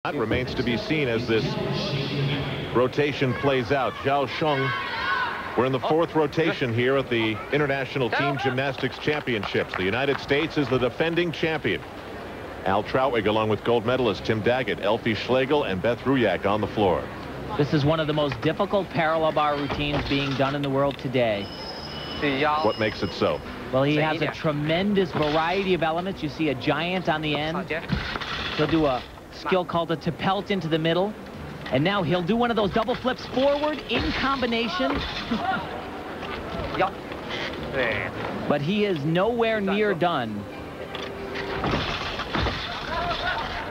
That remains to be seen as this rotation plays out. Zhao, Sheng, we're in the fourth rotation here at the International Team Gymnastics Championships. The United States is the defending champion. Al Trautwig, along with gold medalist Tim Daggett, Elfie Schlegel, and Beth Ruyak on the floor. This is one of the most difficult parallel bar routines being done in the world today. What makes it so? Well, he has a tremendous variety of elements. You see a giant on the end. He'll do a skill called a tapelt into the middle. And now he'll do one of those double flips forward in combination. But he is nowhere near done.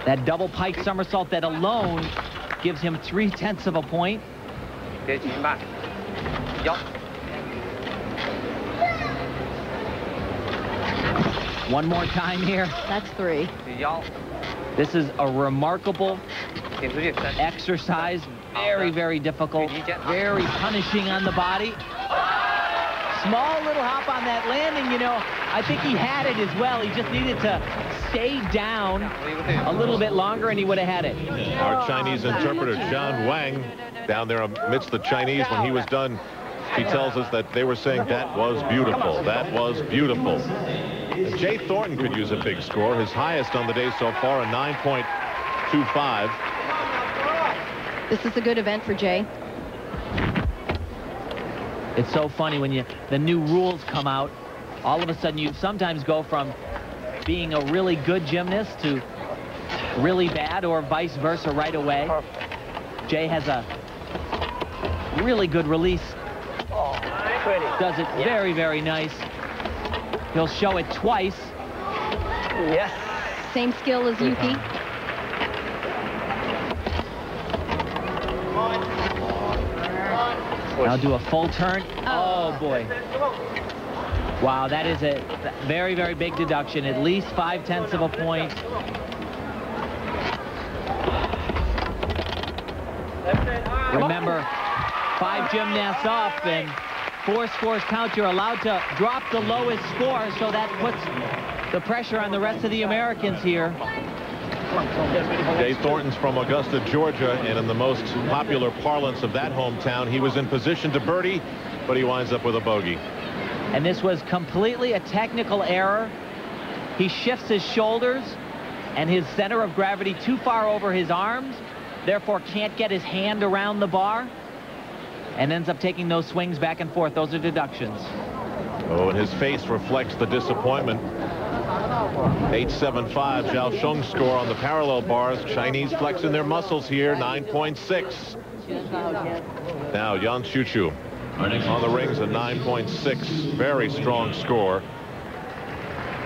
That double pike somersault that alone gives him 3/10 of a point. One more time here. That's 3. This is a remarkable exercise. Very, very difficult. Very punishing on the body. Small little hop on that landing, you know. I think he had it as well. He just needed to stay down a little bit longer and he would have had it. Our Chinese interpreter, John Wang, down there amidst the Chinese, when he was done, he tells us that they were saying, that was beautiful. That was beautiful. Jay Thornton could use a big score. His highest on the day so far, a 9.25. This is a good event for Jay. It's so funny when the new rules come out. All of a sudden, you sometimes go from being a really good gymnast to really bad, or vice versa right away. Jay has a really good release. Does it very, very nice. He'll show it twice. Yes. Same skill as Yewki. Now do a full turn. Oh, boy. Wow, that is a very, very big deduction. At least 5/10 of a point. Remember, 5 gymnasts off and 4 scores count. You're allowed to drop the lowest score, so that puts the pressure on the rest of the Americans here. Jay Thornton's from Augusta, Georgia, and in the most popular parlance of that hometown, he was in position to birdie, but he winds up with a bogey. And this was completely a technical error. He shifts his shoulders and his center of gravity too far over his arms, therefore can't get his hand around the bar, and ends up taking those swings back and forth. Those are deductions. Oh, and his face reflects the disappointment. 8.75 Zhao Sheng's score on the parallel bars. Chinese flexing their muscles here. 9.6. Now Ioan Suciu on the rings, a 9.6. Very strong score.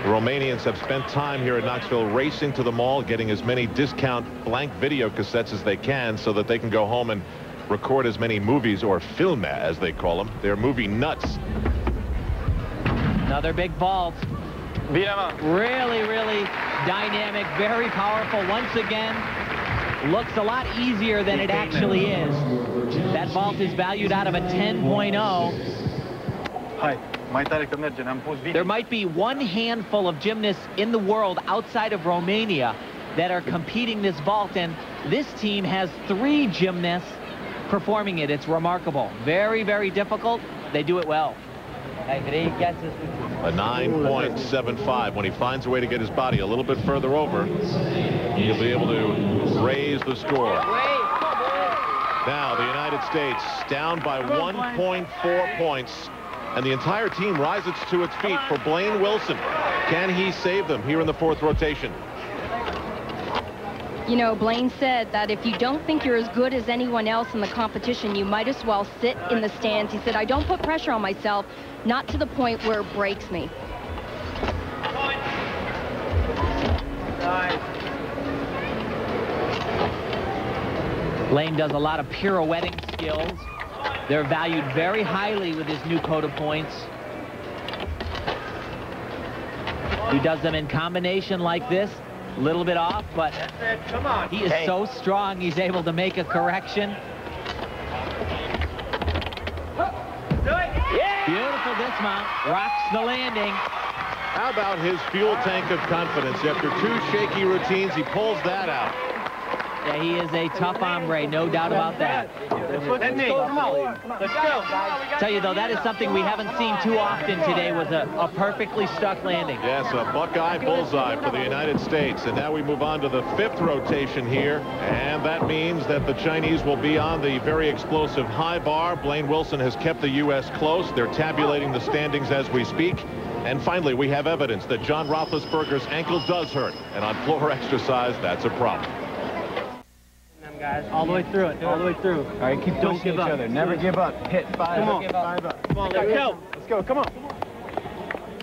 The Romanians have spent time here at Knoxville racing to the mall, getting as many discount blank video cassettes as they can so that they can go home and record as many movies, or film as they call them. They're movie nuts. Another big vault. Really, really dynamic, very powerful. Once again, looks a lot easier than it actually is. That vault is valued out of a 10.0. There might be one handful of gymnasts in the world outside of Romania that are competing this vault, and this team has 3 gymnasts performing it. It's remarkable. Very, very difficult. They do it well. A 9.75. When he finds a way to get his body a little bit further over, he'll be able to raise the score. Now the United States down by 1.4 points, and the entire team rises to its feet for Blaine Wilson. Can he save them here in the fourth rotation? You know, Blaine said that if you don't think you're as good as anyone else in the competition, you might as well sit in the stands. He said, I don't put pressure on myself, not to the point where it breaks me. Blaine does a lot of pirouetting skills. They're valued very highly with his new code of points. He does them in combination like this. A little bit off, but he is so strong, he's able to make a correction. Beautiful dismount, rocks the landing. How about his fuel tank of confidence? After 2 shaky routines, he pulls that out. Yeah, he is a tough hombre, no doubt about that. Come on. Let's go. Tell you, though, that is something we haven't seen too often today, was a perfectly stuck landing. Yes, a Buckeye bullseye for the United States. And now we move on to the 5th rotation here. And that means that the Chinese will be on the very explosive high bar. Blaine Wilson has kept the U.S. close. They're tabulating the standings as we speak. And finally, we have evidence that John Roethlisberger's ankle does hurt. And on floor exercise, that's a problem. Guys, all the way through it, all the way through. All right, keep pushing each other. Never give up. Hit 5 Come on. up. 5 up. Come on, let's go. Let's go. Come on.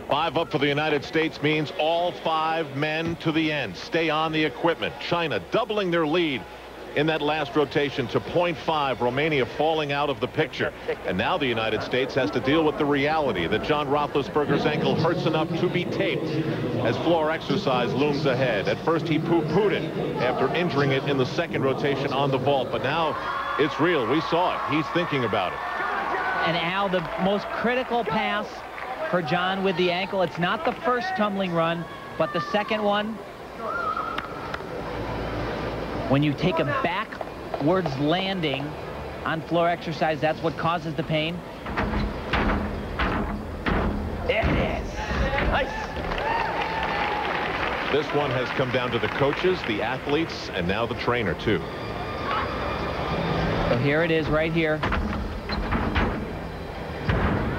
5 up for the United States means all 5 men to the end. Stay on the equipment. China doubling their lead in that last rotation to 0.5. Romania falling out of the picture. And now the United States has to deal with the reality that John Roethlisberger's ankle hurts enough to be taped as floor exercise looms ahead. At first he poo-pooed it after injuring it in the 2nd rotation on the vault. But now it's real. We saw it. He's thinking about it. And Al, the most critical pass for John with the ankle. It's not the first tumbling run, but the second one. When you take a backwards landing on floor exercise, that's what causes the pain. There it is. Nice. This one has come down to the coaches, the athletes, and now the trainer, too. So here it is right here.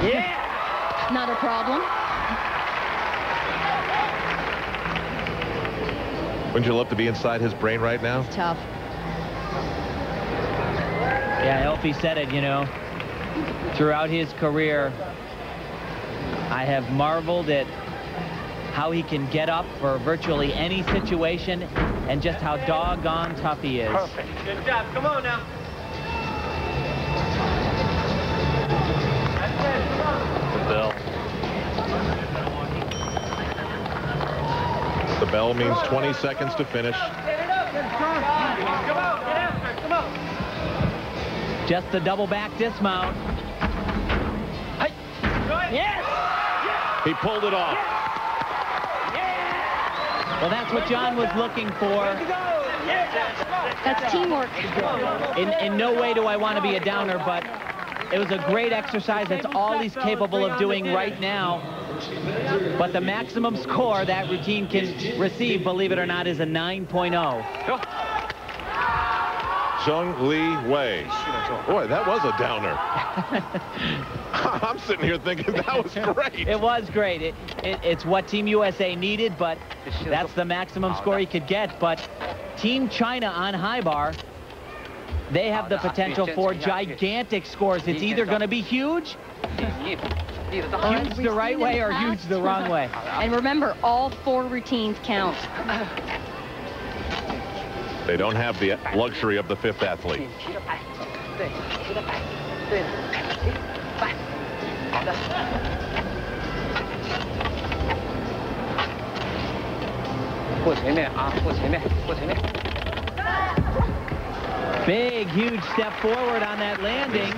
Yeah! Not a problem. Wouldn't you love to be inside his brain right now? It's tough. Yeah, Elfie said it, you know. Throughout his career, I have marveled at how he can get up for virtually any situation and just how doggone tough he is. Perfect. Good job. Come on now. That's it. Come on. The bell. The bell means 20 seconds to finish. Just the double back dismount. Yes! He pulled it off. Well, that's what John was looking for. That's teamwork. In no way do I want to be a downer, but it was a great exercise. That's all he's capable of doing right now. But the maximum score that routine can receive, believe it or not, is a 9.0. Lihui. Boy, that was a downer. I'm sitting here thinking that was great. It was great. It's what Team USA needed, but that's the maximum score he could get. But Team China on high bar, they have the potential for gigantic scores. It's either going to be huge the right way or huge the wrong way. And remember, all 4 routines count. They don't have the luxury of the 5th athlete. Big, huge step forward on that landing.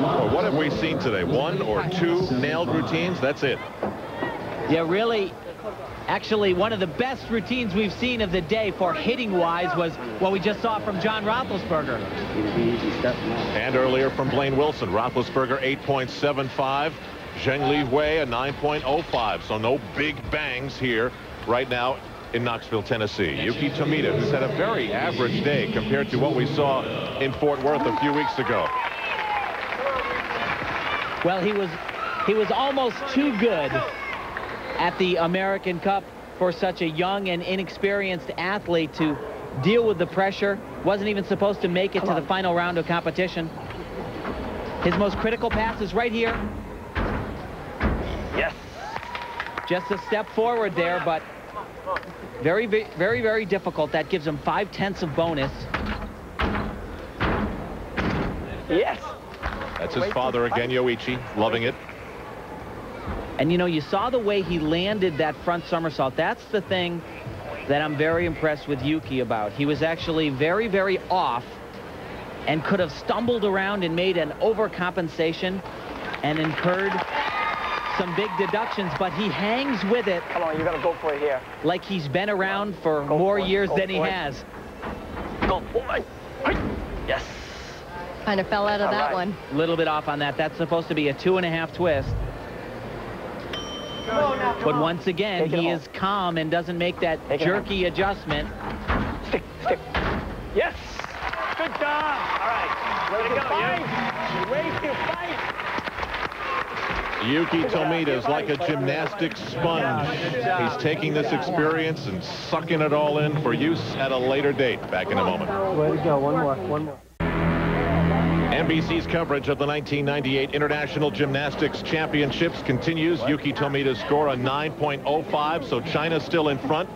Well, what have we seen today? 1 or 2 nailed routines? That's it. Yeah, really, actually, one of the best routines we've seen of the day for hitting-wise was what we just saw from John Roethlisberger. And earlier from Blaine Wilson. Roethlisberger 8.75. Zheng Lihui a 9.05. So no big bangs here right now in Knoxville, Tennessee. Yewki Tomita, who's had a very average day compared to what we saw in Fort Worth a few weeks ago. Well, he was almost too good at the American Cup for such a young and inexperienced athlete to deal with the pressure. Wasn't even supposed to make it to the final round of competition. His most critical pass is right here. Yes. Just a step forward there, but very, very, very difficult. That gives him 5/10 of bonus. Yes. That's his father again, Yoichi, loving it. And, you know, you saw the way he landed that front somersault. That's the thing that I'm very impressed with Yewki about. He was actually very, very off and could have stumbled around and made an overcompensation and incurred some big deductions, but he hangs with it. Come on, you gotta go for it here. Like he's been around for more years than he has. Go for it. Yes. Kind of fell out of that one. A little bit off on that. That's supposed to be a 2.5 twist. But once again, he is calm and doesn't make that jerky adjustment. Stick. Yes. Good job. All right. Way to go, Way to fight. Yewki Tomita is like a gymnastics sponge. He's taking this experience and sucking it all in for use at a later date. Back in a moment. Way to go. One more. NBC's coverage of the 1998 International Gymnastics Championships continues. Yewki Tomita's score a 9.05, so China's still in front.